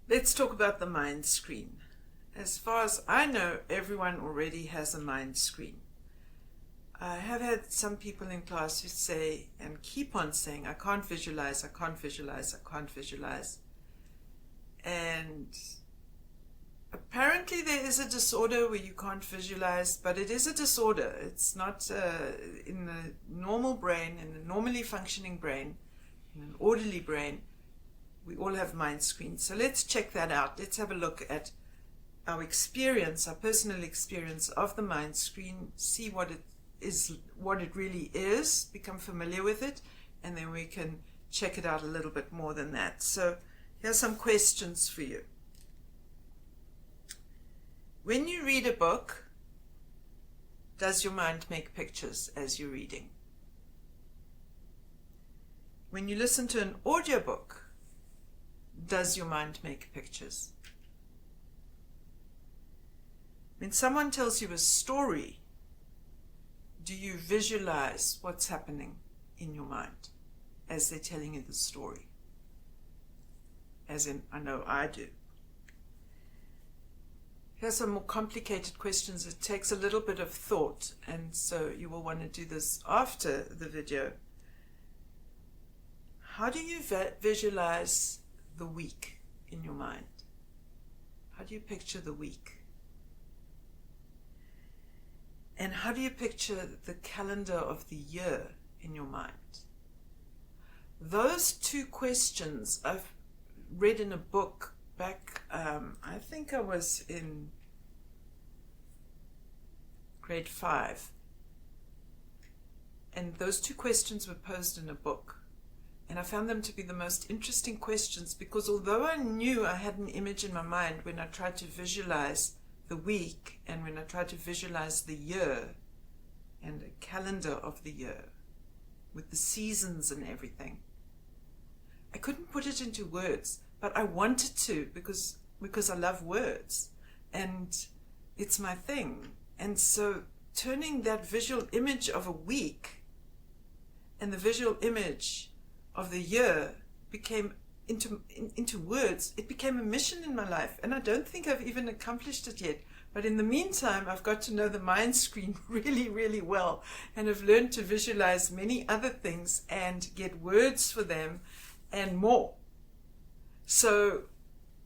Let's talk about the mind screen. As far as I know, everyone already has a mind screen. I have had some people in class who say and keep on saying, I can't visualize, I can't visualize, I can't visualize. And apparently there is a disorder where you can't visualize, but it is a disorder. It's not in the normal brain, in a normally functioning brain, in an orderly brain. We all have mind screens. So let's check that out. Let's have a look at our experience, our personal experience of the mind screen, see what it is, what it really is, become familiar with it, and then we can check it out a little bit more than that. So here's some questions for you. When you read a book, does your mind make pictures as you're reading? When you listen to an audiobook, does your mind make pictures? When someone tells you a story, do you visualize what's happening in your mind as they're telling you the story? As in, I know I do. Here's some more complicated questions. It takes a little bit of thought, and so you will want to do this after the video. How do you visualize the week in your mind? How do you picture the week? And how do you picture the calendar of the year in your mind? Those two questions I've read in a book back, I think I was in grade 5. And those two questions were posed in a book. And I found them to be the most interesting questions because although I knew I had an image in my mind when I tried to visualize the week and when I tried to visualize the year and a calendar of the year with the seasons and everything, I couldn't put it into words, but I wanted to because I love words and it's my thing. And so turning that visual image of a week and the visual image of the year became into words. It became a mission in my life, and I don't think I've even accomplished it yet. But in the meantime, I've got to know the mind screen really, really well, and have learned to visualize many other things and get words for them and more. So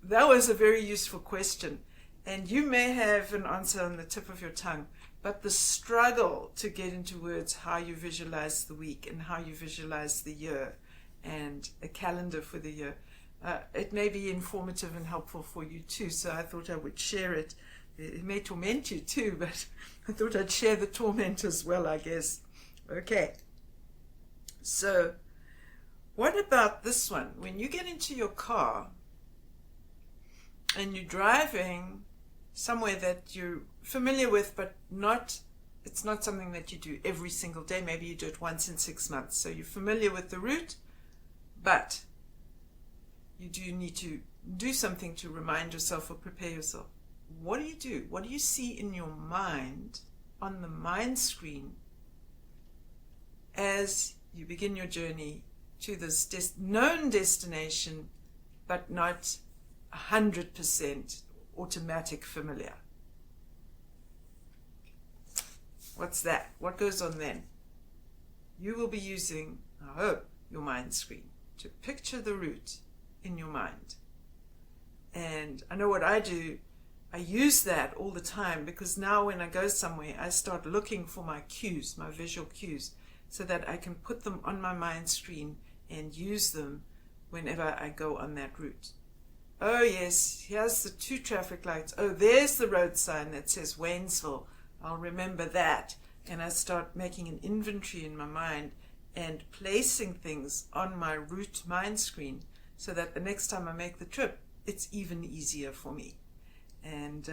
that was a very useful question, and you may have an answer on the tip of your tongue, but the struggle to get into words how you visualize the week and how you visualize the year and a calendar for the year. It may be informative and helpful for you too, so I thought I would share it. It may torment you too, but I thought I'd share the torment as well, I guess. Okay, so what about this one? When you get into your car and you're driving somewhere that you're familiar with, but it's not something that you do every single day. Maybe you do it once in 6 months. So you're familiar with the route, but you do need to do something to remind yourself or prepare yourself. What do you do? What do you see in your mind, on the mind screen, as you begin your journey to this known destination, but not 100% automatic familiar? What's that? What goes on then? You will be using, I hope, your mind screen to picture the route in your mind. And I know what I do, I use that all the time because now when I go somewhere, I start looking for my cues, my visual cues, so that I can put them on my mind screen and use them whenever I go on that route. Oh yes, here's the 2 traffic lights. Oh, there's the road sign that says Waynesville. I'll remember that. And I start making an inventory in my mind and placing things on my route mind screen so that the next time I make the trip, it's even easier for me. And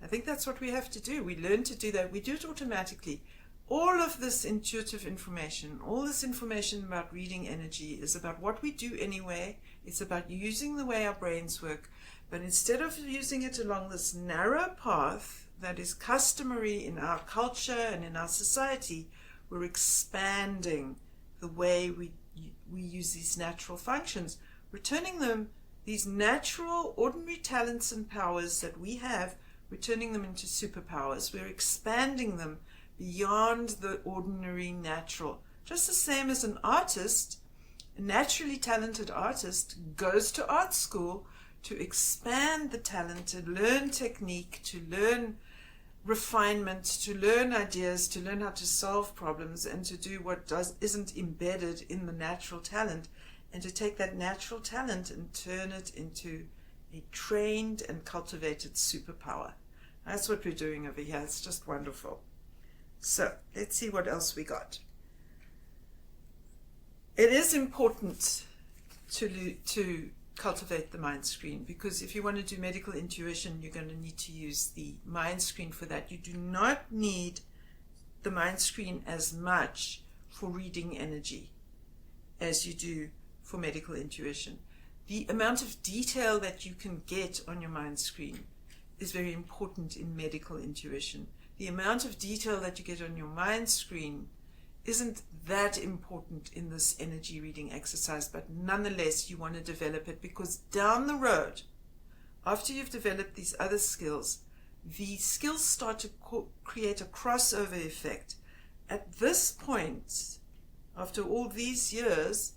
I think that's what we have to do. We learn to do that. We do it automatically. All of this intuitive information, all this information about reading energy is about what we do anyway. It's about using the way our brains work. But instead of using it along this narrow path that is customary in our culture and in our society, we're expanding the way we use these natural functions. We're turning them these natural, ordinary talents and powers that we have, we're turning them into superpowers. We're expanding them beyond the ordinary natural. Just the same as an artist, a naturally talented artist goes to art school to expand the talent, to learn technique, to learn refinement, to learn ideas, to learn how to solve problems, and to do what isn't embedded in the natural talent, and to take that natural talent and turn it into a trained and cultivated superpower. That's what we're doing over here. It's just wonderful. So let's see what else we got. It is important to cultivate the mind screen, because if you want to do medical intuition, you're going to need to use the mind screen for that. You do not need the mind screen as much for reading energy as you do for medical intuition. The amount of detail that you can get on your mind screen is very important in medical intuition. The amount of detail that you get on your mind screen isn't that important in this energy reading exercise, but nonetheless you want to develop it, because down the road, after you've developed these other skills, the skills start to create a crossover effect. At this point, after all these years,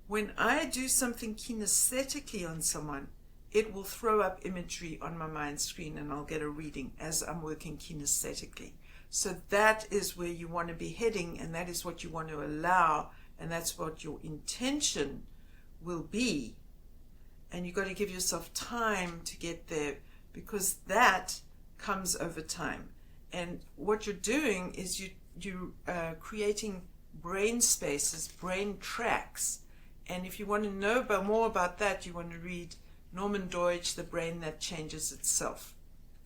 when I do something kinesthetically on someone, it will throw up imagery on my mind screen and I'll get a reading as I'm working kinesthetically. So that is where you want to be heading, and that is what you want to allow, and that's what your intention will be. And you've got to give yourself time to get there, because that comes over time. And what you're doing is you're creating brain spaces, brain tracks. And if you want to know more about that, you want to read Norman Deutsch, The Brain That Changes Itself.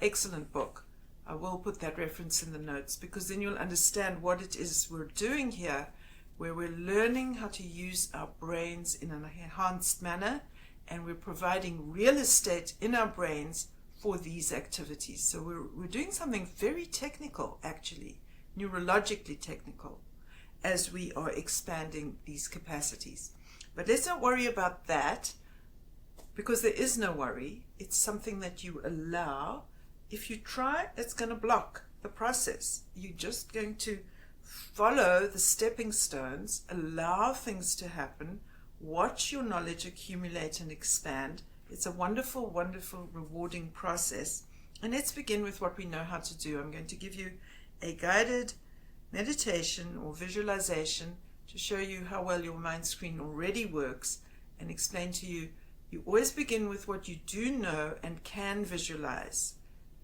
Excellent book. I will put that reference in the notes, because then you'll understand what it is we're doing here, where we're learning how to use our brains in an enhanced manner, and we're providing real estate in our brains for these activities. So we're doing something very technical, actually, neurologically technical, as we are expanding these capacities. But let's not worry about that, because there is no worry. It's something that you allow. If you try, it's going to block the process. You're just going to follow the stepping stones, allow things to happen, watch your knowledge accumulate and expand. It's a wonderful, wonderful, rewarding process. And let's begin with what we know how to do. I'm going to give you a guided meditation or visualization to show you how well your mind screen already works, and explain to you, you always begin with what you do know and can visualize.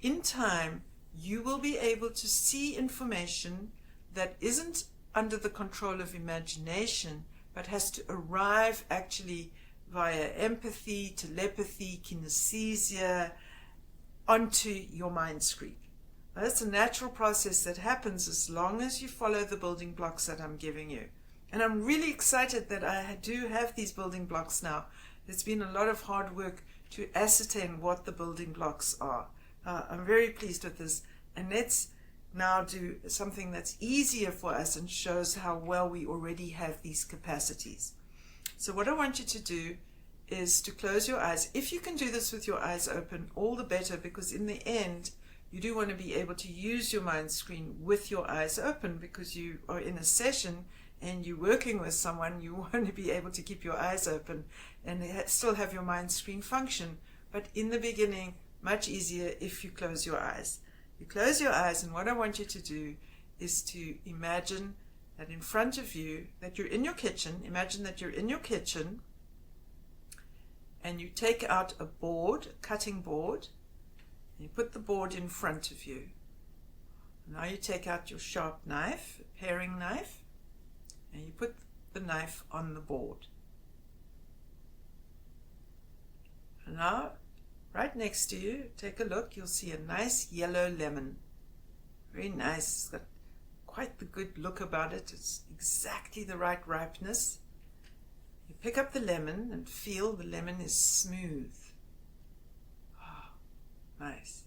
In time, you will be able to see information that isn't under the control of imagination, but has to arrive actually via empathy, telepathy, kinesthesia, onto your mind screen. Now, that's a natural process that happens as long as you follow the building blocks that I'm giving you. And I'm really excited that I do have these building blocks now. It's been a lot of hard work to ascertain what the building blocks are. I'm very pleased with this, and let's now do something that's easier for us and shows how well we already have these capacities. So what I want you to do is to close your eyes. If you can do this with your eyes open, all the better, because in the end you do want to be able to use your mind screen with your eyes open, because you are in a session and you're working with someone. You want to be able to keep your eyes open and still have your mind screen function. But in the beginning, much easier if you close your eyes. You close your eyes, and what I want you to do is to imagine that in front of you, that you're in your kitchen. Imagine that you're in your kitchen, and you take out a board, a cutting board, and you put the board in front of you. Now you take out your sharp knife, a paring knife, and you put the knife on the board. And now, right next to you, take a look, you'll see a nice yellow lemon. Very nice. It's got quite the good look about it. It's exactly the right ripeness. You pick up the lemon and feel the lemon is smooth. Oh, nice.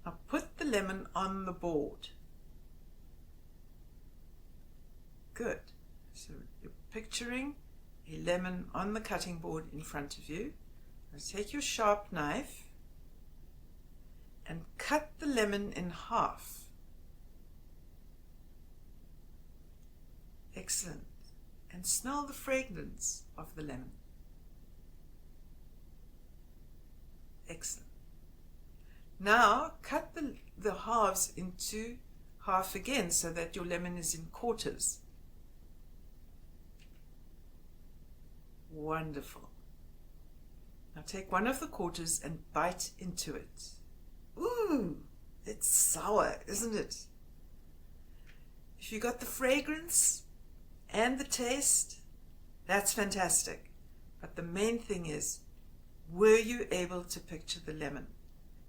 Now put the lemon on the board. Good. So you're picturing a lemon on the cutting board in front of you. Now take your sharp knife and cut the lemon in half. Excellent. And smell the fragrance of the lemon. Excellent. Now cut the halves into half again so that your lemon is in quarters. Wonderful. Now take one of the quarters and bite into it. Ooh, it's sour, isn't it? If you got the fragrance and the taste, that's fantastic. But the main thing is, were you able to picture the lemon?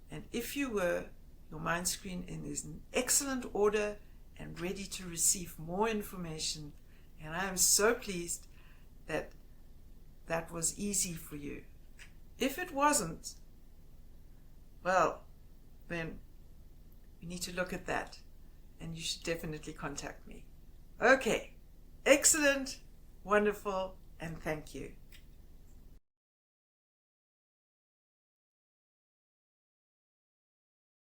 And if you were, your mind screen is in excellent order and ready to receive more information. And I am so pleased that that was easy for you. If it wasn't, well, then you need to look at that and you should definitely contact me. Okay, excellent, wonderful, and thank you.